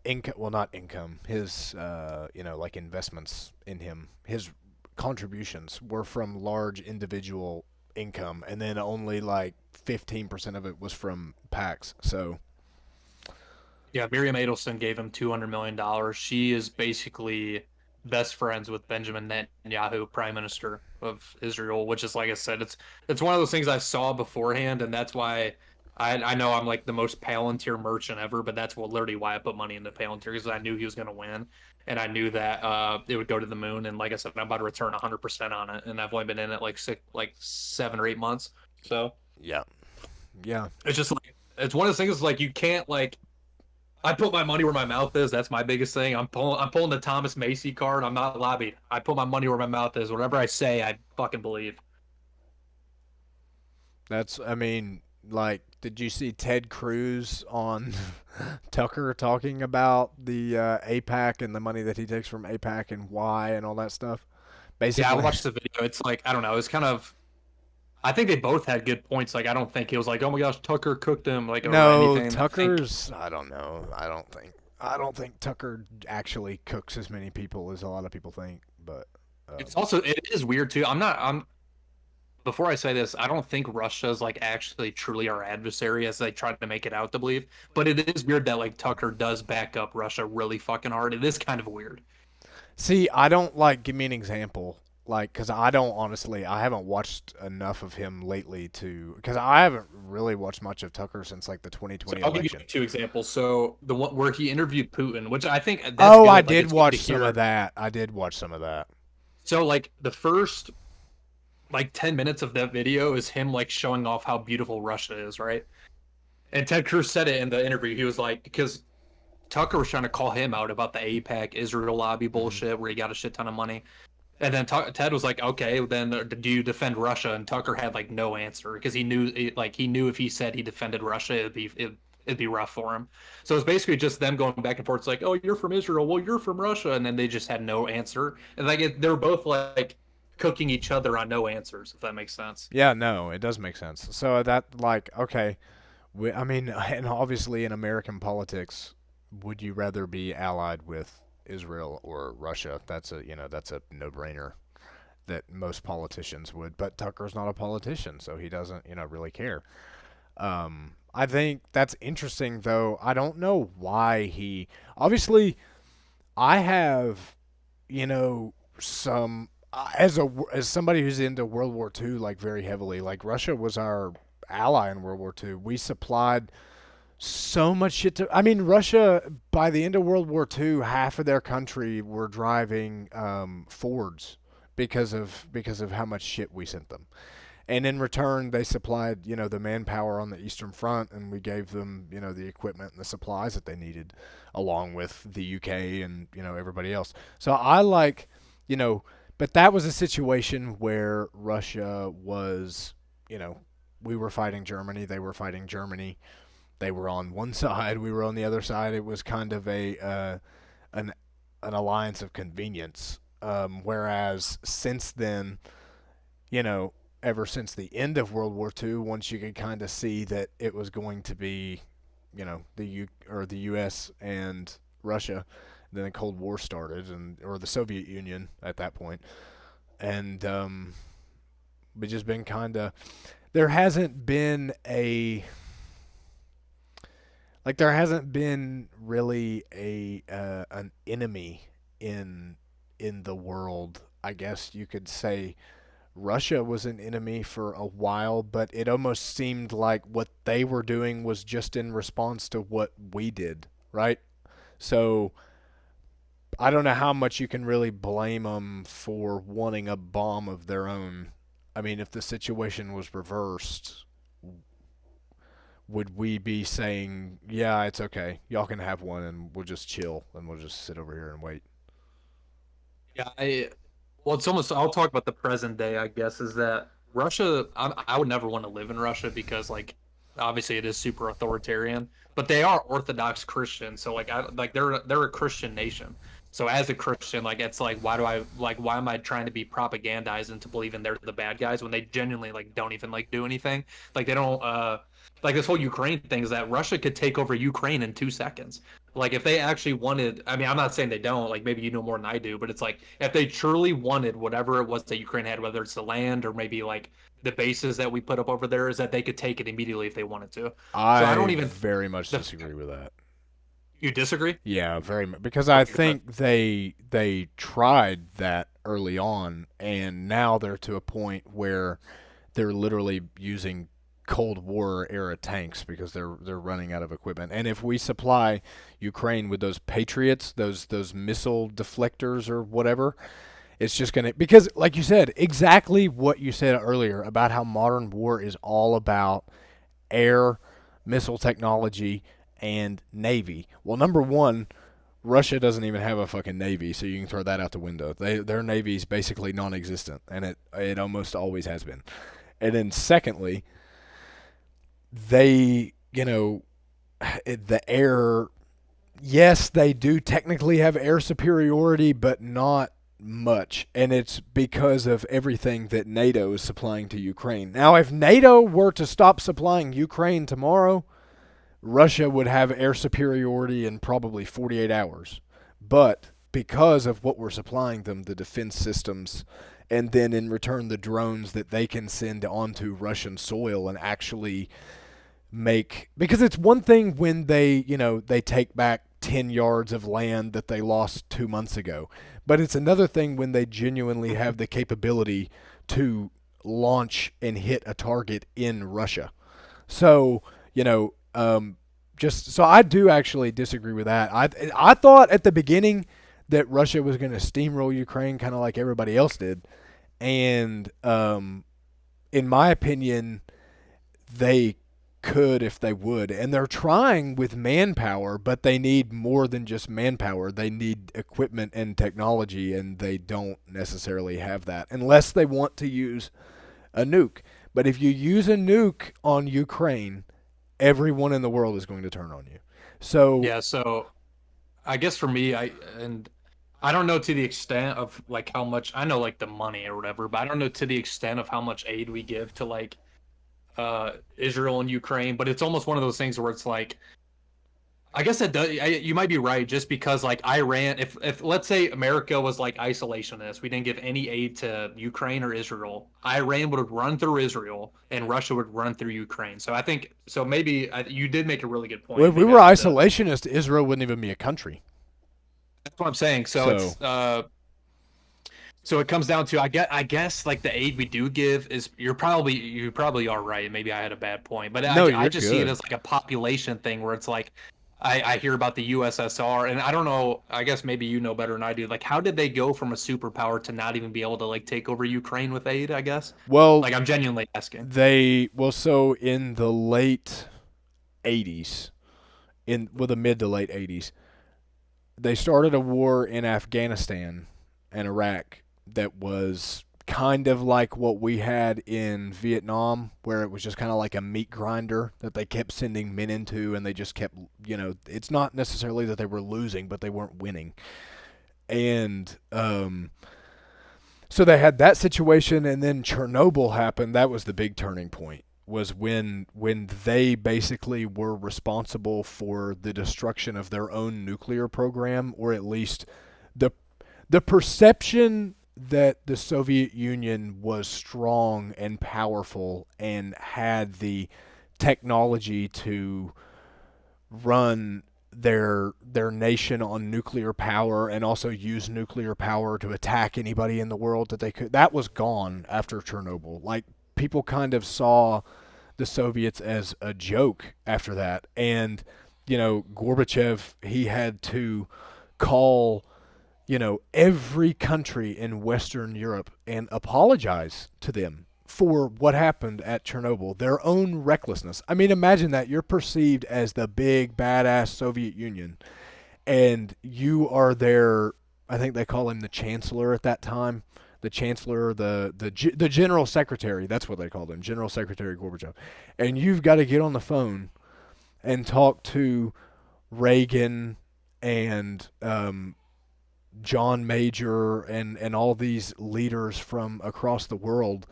income, well not income, his like investments in him, his contributions were from large individual income, and then only like 15% of it was from PACs. So Yeah, Miriam Adelson gave him $200 million. She is basically best friends with Benjamin Netanyahu, Prime Minister of Israel, which is like I said, it's one of those things I saw beforehand, and that's why I know I'm like the most Palantir merchant ever, but that's what literally why I put money into Palantir because I knew he was going to win, and I knew that it would go to the moon, and like I said, I'm about to return 100% on it, and I've only been in it like 7 or 8 months, so yeah, yeah, it's just like it's one of those things like you can't like I put my money where my mouth is. That's my biggest thing. I'm pulling the Thomas Macy card. I'm not lobbied. I put my money where my mouth is. Whatever I say, I fucking believe. that's I mean, like, did you see Ted Cruz on Tucker talking about the APAC and the money that he takes from APAC and why and all that stuff? Yeah, I Basically, watched the video. It's like I don't know. It's kind of. I think they both had good points. Like I don't think he was like, oh my gosh, Tucker cooked him like or no, anything. I think Tucker's. I don't know. I don't think Tucker actually cooks as many people as a lot of people think. But it's also it is weird too. I'm not. I'm before I say this, I don't think Russia's like actually truly our adversary as they try to make it out to believe. But it is weird that like Tucker does back up Russia really fucking hard. It is kind of weird. see, I don't like. Give me an example. Like, because I don't honestly, I haven't watched enough of him lately to, because I haven't really watched much of Tucker since like the So 2020 I'll give you election. two examples. So the one where he interviewed Putin, which I think that's Oh, I good. Like did it's good to watch some of hear. that. I did watch some of that. So like the first like 10 minutes of that video is him like showing off how beautiful Russia is, right? And Ted Cruz said it in the interview. He was like, because Tucker was trying to call him out about the APAC Israel lobby Hmm. bullshit where he got a shit ton of money. And then Ted was like, "Okay, then do you defend Russia?" And Tucker had like no answer because he knew if he said he defended Russia, it'd be rough for him. So it's basically just them going back and forth. It's like, "Oh, you're from Israel. Well, you're from Russia," and then they just had no answer. And they're both like cooking each other on no answers, if that makes sense. Yeah, no, it does make sense. So that, like, okay, I mean, and obviously in American politics, would you rather be allied with? Israel or Russia. That's a no-brainer that most politicians would. But Tucker's not a politician, so he doesn't really care. I think that's interesting, though. I don't know why he. Obviously, I have, some as somebody who's into World War II like very heavily. Like Russia was our ally in World War II. We supplied so much shit to. I mean, Russia by the end of World War II, half of their country were driving Fords because of how much shit we sent them. And in return, they supplied the manpower on the Eastern Front, and we gave them the equipment and the supplies that they needed, along with the UK and everybody else. So I like you know, but that was a situation where Russia was we were fighting Germany, they were fighting Germany. They were on one side, we were on the other side. It was kind of an an alliance of convenience. Whereas since then, you know, ever since the end of World War II, once you could kind of see that it was going to be, the U.S. and Russia, then the Cold War started, or the Soviet Union at that point, and but just been kind of there hasn't been a there hasn't been really a an enemy in the world. I guess you could say Russia was an enemy for a while, but it almost seemed like what they were doing was just in response to what we did, right? So I don't know how much you can really blame them for wanting a bomb of their own. I mean, if the situation was reversed, would we be saying, yeah, it's okay, y'all can have one and we'll just chill and we'll just sit over here and wait? Yeah, well, it's almost. I'll talk about the present day. I guess is that Russia. I would never want to live in Russia because, like, obviously it is super authoritarian, but they are Orthodox Christian. So, they're a Christian nation. So, as a Christian, like, it's like, why am I trying to be propagandized into believing they're the bad guys when they genuinely like don't even like do anything? Like, they don't. Like this whole Ukraine thing is that Russia could take over Ukraine in 2 seconds. Like if they actually wanted, I mean, I'm not saying they don't. Like maybe you know more than I do, but it's like if they truly wanted whatever it was that Ukraine had, whether it's the land or maybe like the bases that we put up over there, is that they could take it immediately if they wanted to. So I I don't even. very much The, disagree with that. you disagree? Yeah, very much because I Okay, go ahead. think they tried that early on, and now they're to a point where they're literally using Cold War era tanks because they're running out of equipment. And if we supply Ukraine with those Patriots, those missile deflectors or whatever, it's just gonna because like you said, exactly what you said earlier about how modern war is all about air, missile technology, and navy. Well, number one, Russia doesn't even have a fucking navy, so you can throw that out the window. Their navy is basically non-existent, and it almost always has been. And then secondly, they the air. Yes, they do technically have air superiority, but not much, and it's because of everything that NATO is supplying to Ukraine. Now, if NATO were to stop supplying Ukraine tomorrow, Russia would have air superiority in probably 48 hours. But because of what we're supplying them, the defense systems, and then in return the drones that they can send onto Russian soil and actually make, because it's one thing when they take back 10 yards of land that they lost 2 months ago, but it's another thing when they genuinely have the capability to launch and hit a target in Russia. So, you know, just so I do actually disagree with that. I thought at the beginning that Russia was going to steamroll Ukraine, kind of like everybody else did, and in my opinion, they could if they would, and they're trying with manpower, but they need more than just manpower. They need equipment and technology, and they don't necessarily have that unless they want to use a nuke. But if you use a nuke on Ukraine, everyone in the world is going to turn on you. So Yeah. So I guess for me, I don't know to the extent of like how much I know like the money or whatever, but I don't know to the extent of how much aid we give to like Israel and Ukraine. But it's almost one of those things where it's like I guess that does. You might be right, just because like Iran, if let's say America was like isolationist, we didn't give any aid to Ukraine or Israel. Iran would run through Israel, and Russia would run through Ukraine. So I think so. Maybe you did make a really good Well, point. if we Maybe were I need to. isolationist, Israel wouldn't even be a country. That's what I'm saying. So So it's so it comes down to I guess like the aid we do give is you probably are right. Maybe I had a bad point, but I no, I you're just see it good. as like a population thing where it's like I hear about the USSR and I don't know. I guess maybe you know better than I do. Like how did they go from a superpower to not even be able to like take over Ukraine with aid? I guess Well, like I'm genuinely asking. so in the late '80s, the mid to late '80s, they started a war in Afghanistan and Iraq that was kind of like what we had in Vietnam, where it was just kind of like a meat grinder that they kept sending men into, and they just kept, it's not necessarily that they were losing, but they weren't winning. And so they had that situation, and then Chernobyl happened. That was the big turning point. Was when they basically were responsible for the destruction of their own nuclear program, or at least the the perception that the Soviet Union was strong and powerful and had the technology to run their nation on nuclear power and also use nuclear power to attack anybody in the world that they could, that was gone after Chernobyl. Like, people kind of saw the Soviets as a joke after that. And Gorbachev, he had to call every country in Western Europe and apologize to them for what happened at Chernobyl, their own recklessness. I mean, imagine that you're perceived as the big badass Soviet Union, and you are their, I think they call him the chancellor at that time, the chancellor, the general secretary. That's what they called him, General Secretary Gorbachev. And you've got to get on the phone and talk to Reagan and John Major and all these leaders from across the world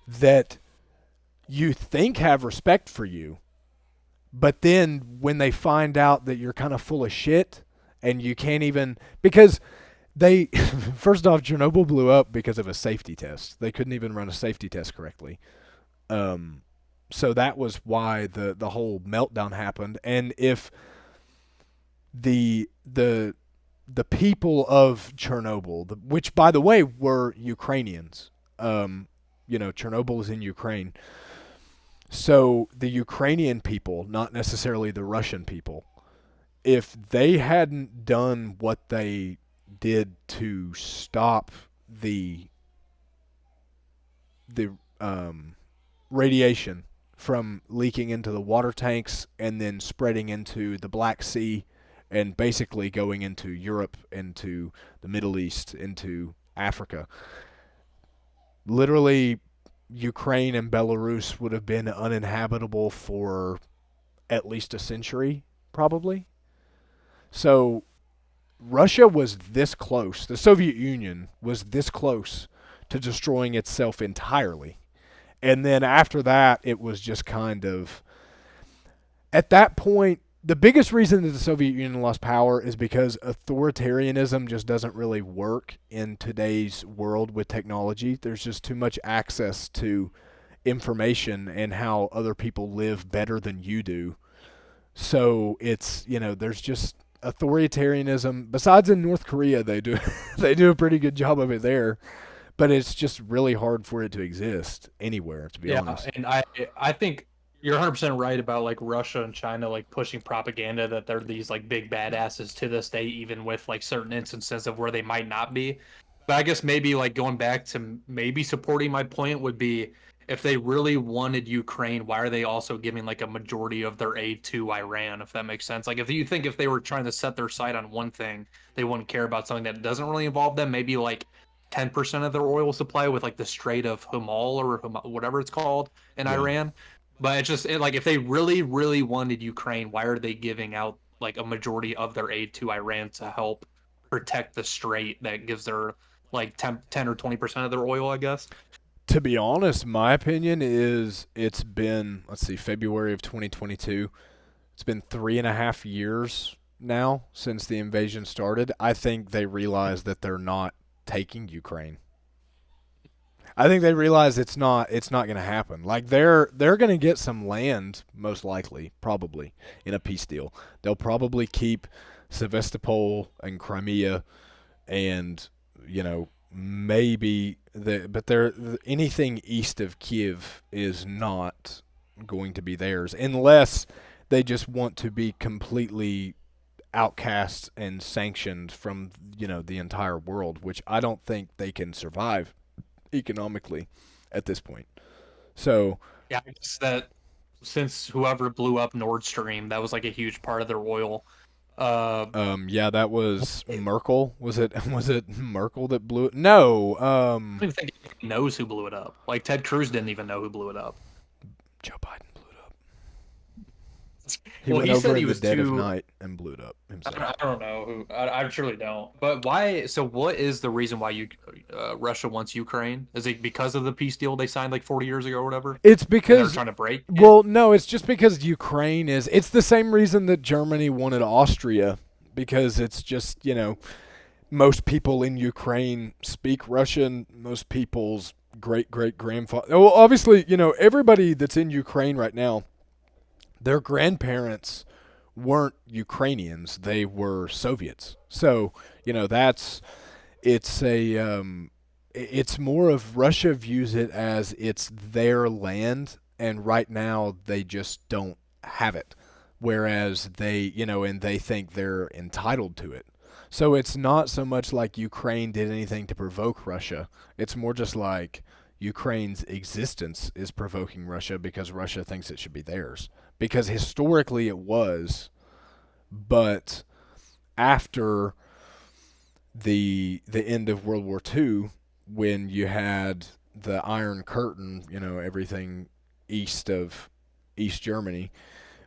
that you think have respect for you, but then when they find out that you're kind of full of shit and you can't even, because they first off, Chernobyl blew up because of a safety test. They couldn't even run a safety test correctly. Um, so that was why the whole meltdown happened. And if the the people of Chernobyl, which by the way were Ukrainians, Chernobyl is in Ukraine. So the Ukrainian people, not necessarily the Russian people, if they hadn't done what they did to stop the the radiation from leaking into the water tanks and then spreading into the Black Sea and basically going into Europe, into the Middle East, into Africa. Literally, Ukraine and Belarus would have been uninhabitable for at least a century, probably. So Russia was this close. The Soviet Union was this close to destroying itself entirely. And then after that, it was just kind of, at that point, the biggest reason that the Soviet Union lost power is because authoritarianism just doesn't really work in today's world with technology. There's just too much access to information and how other people live better than you do. So it's, there's just authoritarianism. Besides in North Korea, they do they do a pretty good job of it there, but it's just really hard for it to exist anywhere, to be Yeah, honest. and I think you're 100% right about like Russia and China like pushing propaganda that they're these like big badasses to this day, even with like certain instances of where they might not be. But I guess maybe like going back to maybe supporting my point would be if they really wanted Ukraine, why are they also giving like a majority of their aid to Iran, if that makes sense? Like if you think if they were trying to set their sight on one thing, they wouldn't care about something that doesn't really involve them, maybe like 10% of their oil supply with like the Strait of Hamal or whatever it's called in Yeah. Iran. But it's just like if they really, really wanted Ukraine, why are they giving out like a majority of their aid to Iran to help protect the strait that gives their like 10 or 20% of their oil, I guess? To be honest, my opinion is it's been, let's see, February of 2022. It's been 3.5 years now since the invasion started. I think they realize that they're not taking Ukraine. I think they realize it's not going to happen. Like they're going to get some land most likely, probably in a peace deal. They'll probably keep Sevastopol and Crimea and maybe but anything east of Kiev is not going to be theirs unless they just want to be completely outcast and sanctioned from the entire world, which I don't think they can survive economically at this point. So, Yeah, I guess that since whoever blew up Nord Stream, that was like a huge part of their oil. Uh, yeah, that was Merkel. Was it was it Merkel that blew it? No, I don't even think he knows who blew it up. Like Ted Cruz didn't even know who blew it up. Joe Biden blew it up. He Well, went he said over he in the was dead of too. night and blew it up himself. I don't know who. I truly don't. But why? So, what is the reason why Russia wants Ukraine? Is it because of the peace deal they signed like 40 years ago or whatever, It's and they're because trying to break it? well, no, it's just because Ukraine is. It's the same reason that Germany wanted Austria because it's just most people in Ukraine speak Russian. Most people's great great grandfather. Well, obviously, everybody that's in Ukraine right now, their grandparents weren't Ukrainians; they were Soviets. So that's it's a it's more of Russia views it as it's their land, and right now they just don't have it. Whereas and they think they're entitled to it. So it's not so much like Ukraine did anything to provoke Russia. It's more just like Ukraine's existence is provoking Russia because Russia thinks it should be theirs. Because historically it was, but after the end of World War II, when you had the Iron Curtain, everything east of East Germany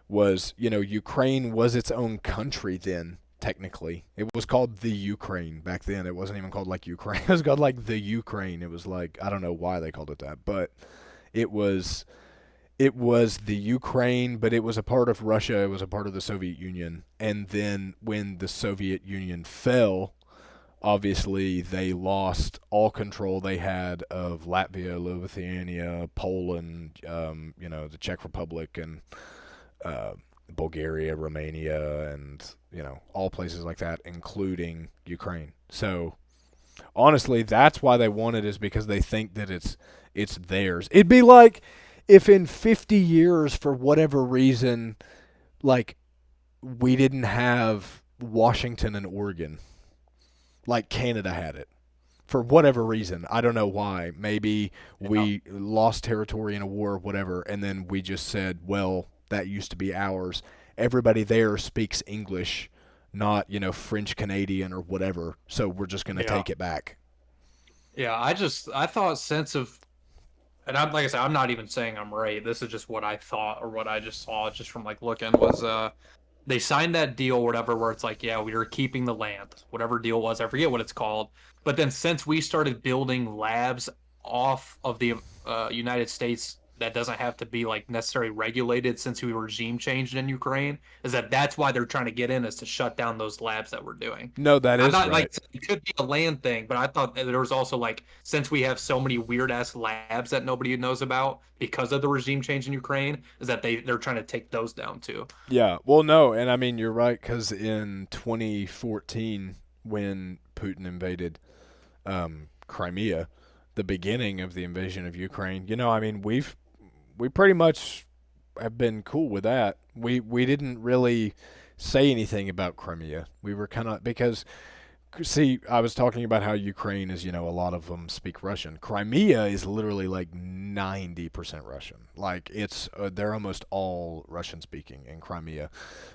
was, Ukraine was its own country then. Technically, it was called the Ukraine back then. It wasn't even called like Ukraine. It was called like the Ukraine. It was like I don't know why they called it that, but it was it was the Ukraine, but it was a part of Russia. It was a part of the Soviet Union. And then when the Soviet Union fell, obviously they lost all control they had of Latvia, Lithuania, Poland, the Czech Republic, and uh, Bulgaria, Romania, and all places like that, including Ukraine. So honestly, that's why they want it, is because they think that it's theirs. It'd be like if in 50 years, for whatever reason, like we didn't have Washington and Oregon, like Canada had it. For whatever reason, I don't know why. Maybe Yeah. we lost territory in a war, whatever, and then we just said, well, that used to be ours. Everybody there speaks English, not, French Canadian or whatever. So we're just going to Yeah. take it back. Yeah. I thought sense of, and I'm like I said, I'm not even saying I'm right. This is just what I thought or what I just saw just from like looking was they signed that deal or whatever where it's like, yeah, we are keeping the land, whatever deal it was. I forget what it's called. But then since we started building labs off of the United States that doesn't have to be like necessarily regulated since we regime changed in Ukraine, is that's why they're trying to get in is to shut down those labs that we're doing. No, that I'm is not right. like it could be a land thing, but I thought that there was also like since we have so many weird ass labs that nobody knows about because of the regime change in Ukraine, is that they're trying to take those down too. Yeah. Well, no, and I mean you're right because in 2014, when Putin invaded Crimea, the beginning of the invasion of Ukraine, I mean we pretty much have been cool with that. We didn't really say anything about Crimea. We were kind of because see, I was talking about how Ukraine is, a lot of them speak Russian. Crimea is literally like 90% Russian. Like they're almost all Russian speaking in Crimea.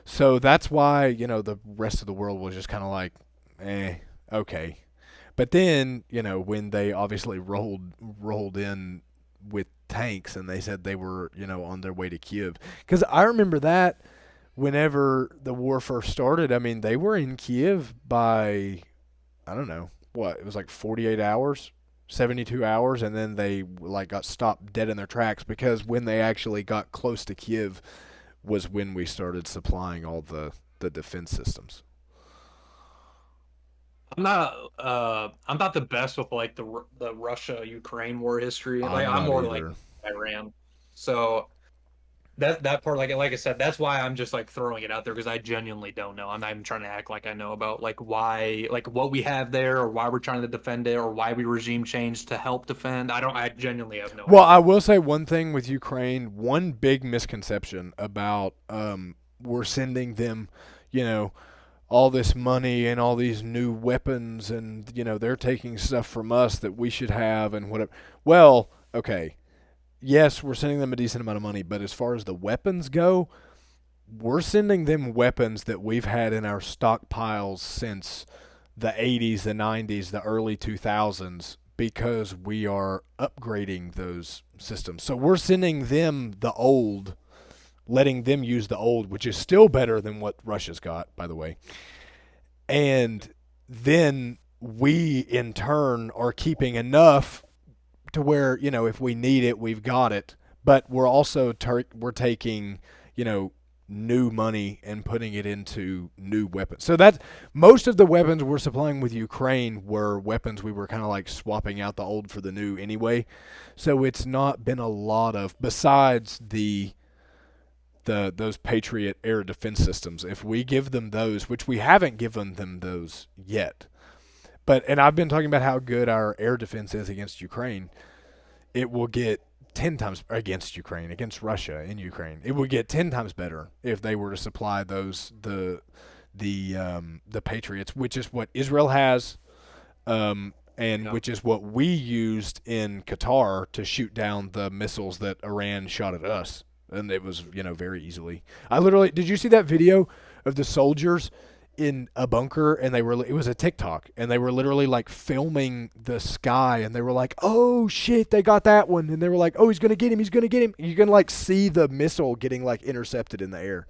So that's why, the rest of the world was just kind of like, okay. But then, when they obviously rolled in with tanks and they said they were, on their way to Kiev. Cuz I remember that whenever the war first started, I mean, they were in Kiev by I don't know what it was like 48 hours, 72 hours, and then they like got stopped dead in their tracks because when they actually got close to Kiev, was when we started supplying all the defense systems. I'm not the best with like the Russia Ukraine war history. Like I'm I'm not more like either. Iran. So that part, like I said, that's why I'm just like throwing it out there because I genuinely don't know. I'm not even trying to act like I know about like why, like what we have there, or why we're trying to defend it, or why we regime changed to help defend. I don't. I genuinely have no Well, I idea. will say one thing with Ukraine. One big misconception about we're sending them, you know, all this money and all these new weapons, and they're taking stuff from us that we should have and whatever. Well, okay, yes, we're sending them a decent amount of money, but as far as the weapons go, we're sending them weapons that we've had in our stockpiles since the 80s, the 90s, the early 2000s because we are upgrading those systems. So we're sending them the old, letting them use the old, which is still better than what Russia's got, by the way. And then we, in turn, are keeping enough to where, if we need it, we've got it. But we're also we're taking, you know, new money and putting it into new weapons. So that most of the weapons we're supplying with Ukraine were weapons we were kind of like swapping out the old for the new anyway. So it's not been a lot of besides the those Patriot air defense systems. If we give them those, which we haven't given them those yet. And I've been talking about how good our air defense is against Ukraine. It will get 10 times against Ukraine, against Russia in Ukraine. It would get 10 times better if they were to supply those the Patriots, which is what Israel has, and Yeah. which is what we used in Qatar to shoot down the missiles that Iran shot at us. And it was, very easily. I literally did you see that video of the soldiers in a bunker, and it was a TikTok, and they were literally like filming the sky, and they were like, "Oh shit, they got that one," and they were like, "Oh, he's gonna get him." You can like see the missile getting like intercepted in the air.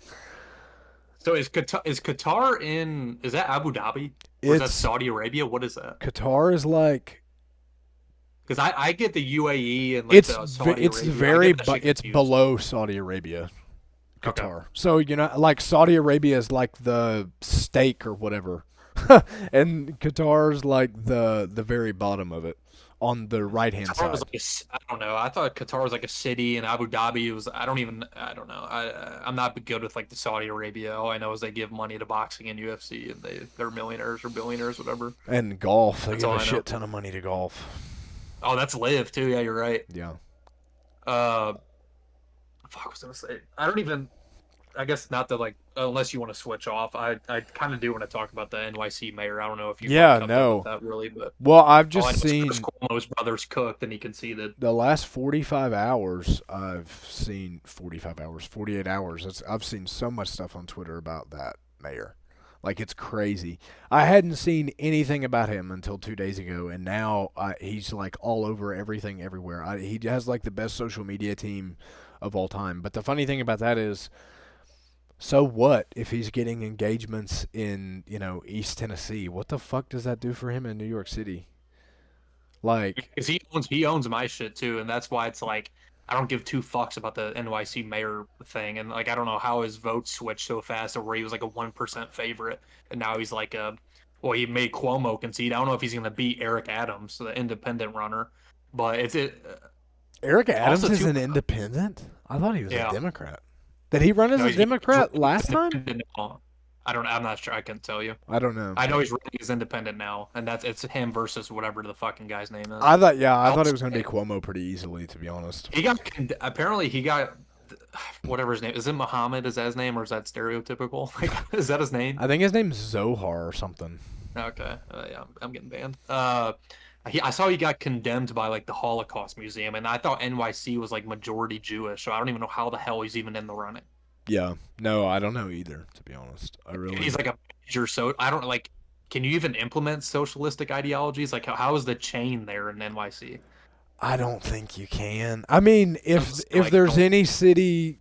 So is Qatar in? Is that Abu Dhabi or is that It's Saudi Arabia? What is that? Qatar is like Because I get the UAE and like the Saudi it's Arabia. I get that shit it's confused. below Saudi Arabia, Okay. Qatar. So like Saudi Arabia is like the steak or whatever, and Qatar's like the very bottom of it on the right hand Qatar was side. like I don't know. I thought Qatar was like a city, and Abu Dhabi was. I don't know. I'm not good with like the Saudi Arabia. All I know is they give money to boxing and UFC, and they're millionaires or billionaires, whatever. And golf, they That's give all a I know. shit ton of money to golf. Oh, that's live too. Yeah, you're right. Yeah. Uh, fuck, was I gonna say? I don't even. I guess not that like unless you want to switch off. I kind of do want to talk about the NYC mayor. I don't know if you've like Yeah, kept up with no. that really, but Well, I've all I just know is Chris seen Cuomo's brother's cooked and he conceded. the last 45 hours. I've seen 45 hours, 48 hours. I've seen so much stuff on Twitter about that mayor. Like, it's crazy. I hadn't seen anything about him until 2 days ago, and now he's like all over everything, everywhere. He has like the best social media team of all time. But the funny thing about that is, so what if he's getting engagements in, East Tennessee? What the fuck does that do for him in New York City? Like, Because he owns my shit too, and that's why it's like I don't give two fucks about the NYC mayor thing, and like I don't know how his votes switched so fast, or where he was like a 1% favorite, and now he's like a well, he made Cuomo concede. I don't know if he's gonna beat Eric Adams, the independent runner, but Eric also Adams is too. an independent? I thought he was a Yeah, Democrat. Did he run as no, a he's Democrat running last as time? independent now. I don't. I'm not sure. I couldn't tell you. I don't know. I know he's running as independent now, and it's him versus whatever the fucking guy's name is. I I thought it also was going to be Cuomo pretty easily, to be honest. apparently he got whatever his name is. It Muhammad? Is that his name, or is that stereotypical? Like, is that his name? I think his name's Zohar or something. Okay, yeah, I'm getting banned. I saw he got condemned by like the Holocaust Museum, and I thought NYC was like majority Jewish, so I don't even know how the hell he's even in the running. Yeah. No, I don't know either, to be honest. I He's really. like a major I don't like. Can you even implement socialistic ideologies? Like, how is the chain there in NYC? I don't think you can. I mean, I was if just if like, there's don't. any city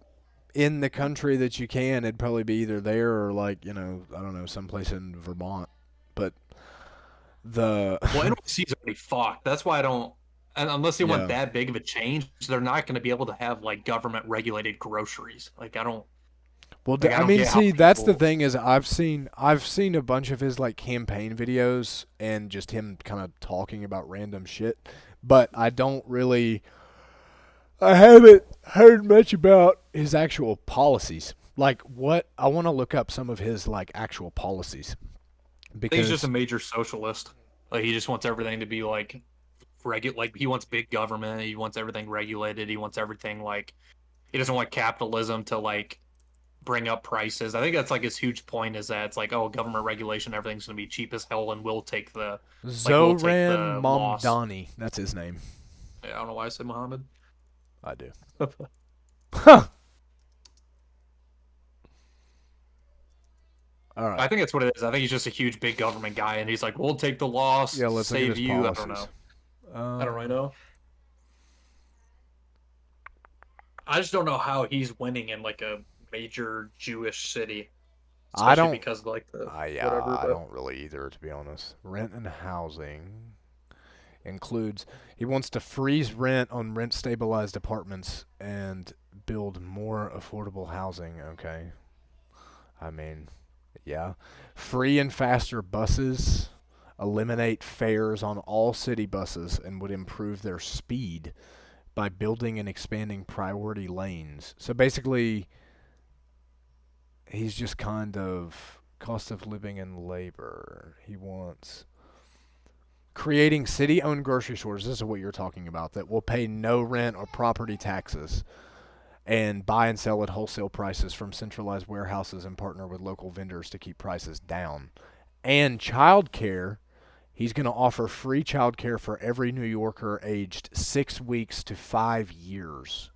in the country that you can, it'd probably be either there or like, I don't know, someplace in Vermont. But the Well, NYC's already fucked. That's why I don't. And unless they want yeah. that big of a change, they're not going to be able to have like government regulated groceries. Like I don't. Well, Like I I don't mean, get how see, that's the people. thing is I've seen a bunch of his like campaign videos and just him kind of talking about random shit, but I haven't heard much about his actual policies. Like what I want to look up some of his like actual policies I think he's just a because major socialist. Like he just wants everything to be like like he wants big government. He wants everything regulated. He wants everything like he doesn't want capitalism to like bring up prices. I think that's like his huge point is that it's like, oh, government regulation, everything's going to be cheap as hell, and we'll take Zoran the loss. Momdani, that's his name. I don't know why I said Muhammad. I do. Huh. All right. I think that's what it is. I think he's just a huge big government guy, and he's like, we'll take the loss, Yeah, let's look at save his you. I don't policies. know. I don't really know. I just don't know how he's winning in like a major Jewish city, I especially don't. because of like the Yeah, whatever. I But don't really either, to be honest. Rent and housing includes. He wants to freeze rent on rent stabilized apartments and build more affordable housing. Okay. I mean, yeah. Free and faster buses. Eliminate fares on all city buses and would improve their speed by building and expanding priority lanes. So basically, he's just kind of cost of living and labor. He wants creating city owned grocery stores. This is what you're talking about that will pay no rent or property taxes and buy and sell at wholesale prices from centralized warehouses and partner with local vendors to keep prices down. And childcare. He's going to offer free childcare for every New Yorker aged 6 weeks to 5 years.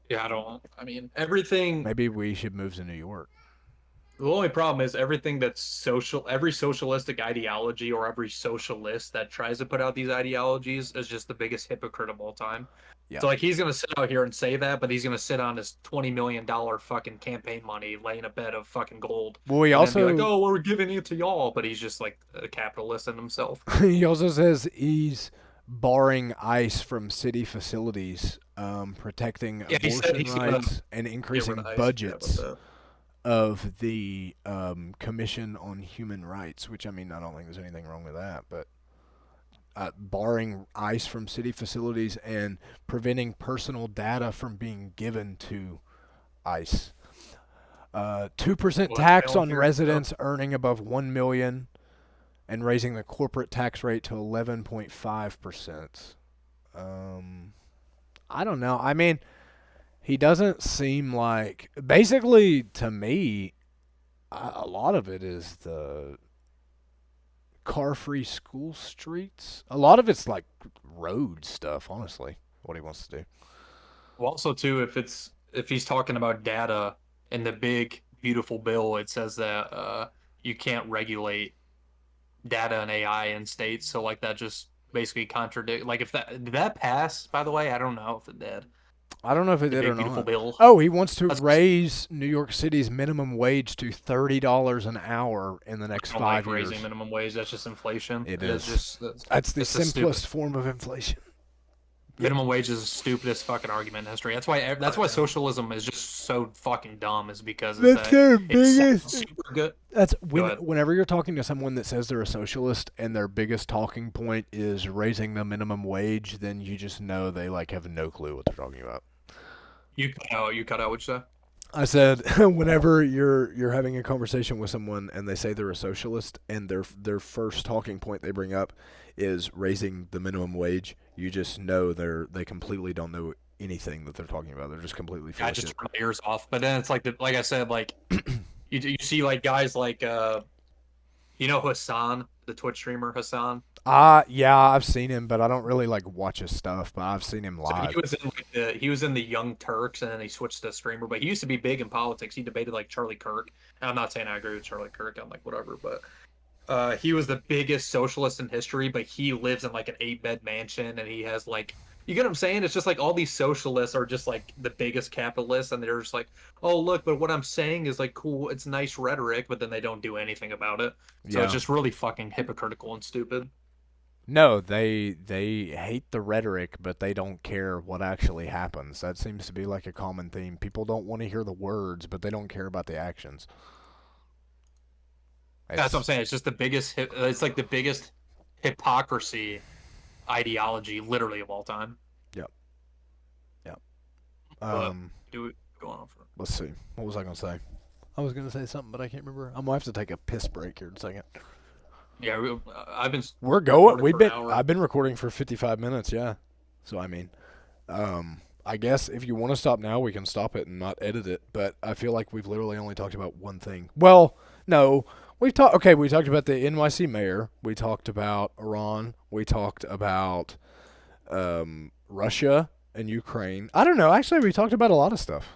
yeah, I don't. I mean, everything. Maybe we should move to New York. The only problem is everything that's social, every socialistic ideology or every socialist that tries to put out these ideologies is just the biggest hypocrite of all time. Yeah. So like he's gonna sit out here and say that, but he's gonna sit on his $20 million fucking campaign money, laying a bed of fucking gold, Well, he and then be like, also "Oh, we're giving it to y'all," but he's just like a capitalist in himself. he also says he's barring ICE from city facilities, protecting Yeah, abortion he's gonna rights, and get rid increasing of ICE. Yeah, about budgets that. of the Commission on Human Rights. Which I mean, I don't think there's anything wrong with that, but barring ICE from city facilities and preventing personal data from being given to ICE. 2% Well, that's tax failing on here. So, residents earning above 1 million, and raising the corporate tax rate to 11.5%. Um, I don't know. I mean, he doesn't seem like. Basically, to me, a lot of it is the car-free school streets. A lot of it's like road stuff. Honestly, what he wants to do. well, also too, if he's talking about data in the big beautiful bill, it says that you can't regulate data and AI in states. So like that just basically contradict. Like if that did that pass? By the way, I don't know if it did. I don't know if it The did or big beautiful not. bill. Oh, he wants to That's raise New York City's minimum wage to $30 an hour in the next I don't like 5 years. raising minimum wage. That's just inflation. It It's is. just That's the that's just stupid. simplest form of inflation. Minimum wage is the stupidest fucking argument in history. That's why socialism is just so fucking dumb. Is because it's That's that their it sounds biggest. super good. That's Go ahead. whenever you're talking to someone that says they're a socialist and their biggest talking point is raising the minimum wage, then you just know they like have no clue what they're talking about. You cut out. You cut out. What you say? I said whenever you're having a conversation with someone and they say they're a socialist and their first talking point they bring up is raising the minimum wage, you just know they completely don't know anything that they're talking about. They're just completely full I of just shit. turn my ears off. But then it's like I said, like you see like guys like Hassan, the Twitch streamer Hassan. Yeah, I've seen him, but I don't really like watch his stuff. But I've seen him So live. he was in the Young Turks and then he switched to streamer. But he used to be big in politics. He debated like Charlie Kirk. And I'm not saying I agree with Charlie Kirk. I'm like whatever, but he was the biggest socialist in history. But he lives in like an 8-bed mansion and he has like you get what I'm saying? It's just like all these socialists are just like the biggest capitalists and they're just like, oh look, but what I'm saying is like cool, it's nice rhetoric, but then they don't do anything about it. So it's Yeah. just really fucking hypocritical and stupid. No, they hate the rhetoric, but they don't care what actually happens. That seems to be like a common theme. People don't want to hear the words, but they don't care about the actions. That's what I'm It's saying. It's just the biggest. It's like the biggest hypocrisy ideology, literally of all time. yep, yep. But Um, do it. Go on for. let's see. What was I gonna say? I was gonna say something, but I can't remember. I'm gonna have to take a piss break here in a second. Yeah, I've been We're going. recording We've for an been. hour. I've been recording for 55 minutes. Yeah. So I mean, I guess if you want to stop now, we can stop it and not edit it. But I feel like we've literally only talked about one thing. Well, no, we've talked. Okay, we talked about the NYC mayor. We talked about Iran. We talked about Russia and Ukraine. I don't know. Actually, we talked about a lot of stuff.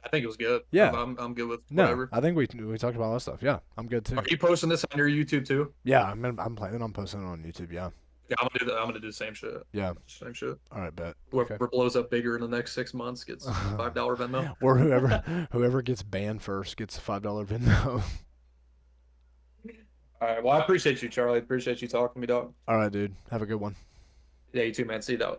I think it was good. Yeah. I'm good with No, whatever. I think we talked about a lot of stuff. Yeah, I'm good Are too. you posting this on your YouTube too? Yeah, I'm planning on posting it on YouTube. Yeah. Yeah, I'm gonna do the same shit. Yeah. Same shit. All right, bet. Whoever Okay. blows up bigger in the next 6 months gets $5 Venmo. Or whoever gets banned first gets a $5 Venmo. All right. Well, I appreciate you, Charlie. I appreciate you talking to me, dog. All right, dude. Have a good one. Yeah, you too, man. See you, dog.